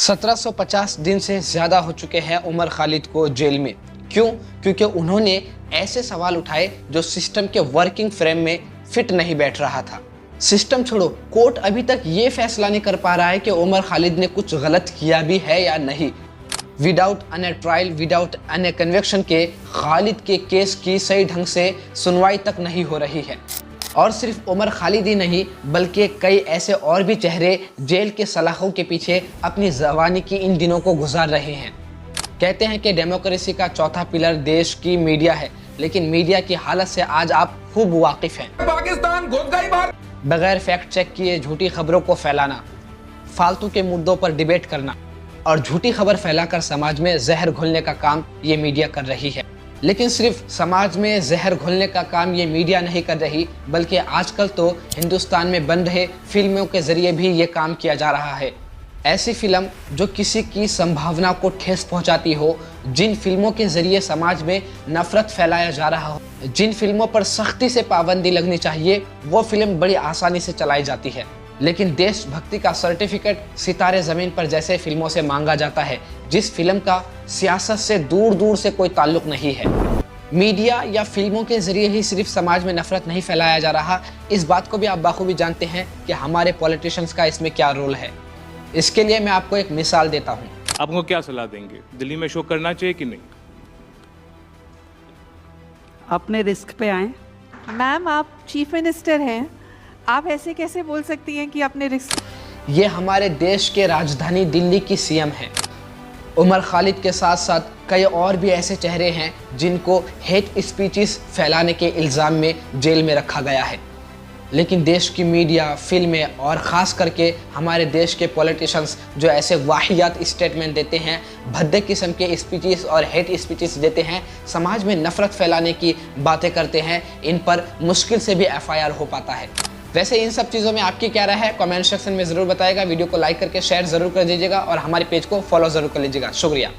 1750 दिन से ज़्यादा हो चुके हैं उमर खालिद को जेल में। क्यों? क्योंकि उन्होंने ऐसे सवाल उठाए जो सिस्टम के वर्किंग फ्रेम में फिट नहीं बैठ रहा था। सिस्टम छोड़ो, कोर्ट अभी तक ये फैसला नहीं कर पा रहा है कि उमर खालिद ने कुछ गलत किया भी है या नहीं। Without an trial, without an conviction के खालिद के केस की सही ढंग से सुनवाई तक नहीं हो रही है। और सिर्फ उमर खालिद ही नहीं बल्कि कई ऐसे और भी चेहरे जेल के सलाखों के पीछे अपनी जवानी की इन दिनों को गुजार रहे हैं। कहते हैं कि डेमोक्रेसी का चौथा पिलर देश की मीडिया है, लेकिन मीडिया की हालत से आज आप खूब वाकिफ हैं। पाकिस्तान घुस गई बाहर। बगैर फैक्ट चेक किए झूठी खबरों को फैलाना, फालतू के मुद्दों पर डिबेट करना और झूठी खबर फैलाकर समाज में जहर घोलने का काम ये मीडिया कर रही है। लेकिन सिर्फ समाज में जहर घोलने का काम ये मीडिया नहीं कर रही, बल्कि आजकल तो हिंदुस्तान में बन रहे फिल्मों के जरिए भी ये काम किया जा रहा है। ऐसी फिल्म जो किसी की संभावना को ठेस पहुंचाती हो, जिन फिल्मों के जरिए समाज में नफरत फैलाया जा रहा हो, जिन फिल्मों पर सख्ती से पाबंदी लगनी चाहिए, वो फिल्म बड़ी आसानी से चलाई जाती है। लेकिन देशभक्ति का सर्टिफिकेट सितारे ज़मीन पर जैसे फिल्मों से मांगा जाता है, जिस फिल्म का सियासत से दूर दूर से कोई ताल्लुक नहीं है। मीडिया या फिल्मों के जरिए ही सिर्फ समाज में नफरत नहीं फैलाया जा रहा, इस बात को भी आप बाखूबी जानते हैं कि हमारे पॉलिटिशियंस का इसमें क्या रोल है। इसके लिए मैं आपको एक मिसाल देता हूँ। आपको क्या सलाह देंगे, दिल्ली में शो करना चाहिए कि नहीं? अपने रिस्क पे आए। मैम, आप चीफ मिनिस्टर हैं, आप ऐसे कैसे बोल सकती हैं कि अपने रिस्क। ये हमारे देश के राजधानी दिल्ली की सीएम हैं। उमर खालिद के साथ साथ कई और भी ऐसे चेहरे हैं जिनको हेट स्पीचेस फैलाने के इल्ज़ाम में जेल में रखा गया है। लेकिन देश की मीडिया, फिल्में और ख़ास करके हमारे देश के पॉलिटिशियंस जो ऐसे वाहियात स्टेटमेंट देते हैं, भद्दे किस्म के स्पीचेस और हेट स्पीचेस देते हैं, समाज में नफ़रत फैलाने की बातें करते हैं, इन पर मुश्किल से भी एफआईआर हो पाता है। वैसे इन सब चीज़ों में आपकी क्या राय है, कमेंट सेक्शन में ज़रूर बताइएगा। वीडियो को लाइक करके शेयर ज़रूर कर दीजिएगा और हमारे पेज को फॉलो ज़रूर कर लीजिएगा। शुक्रिया।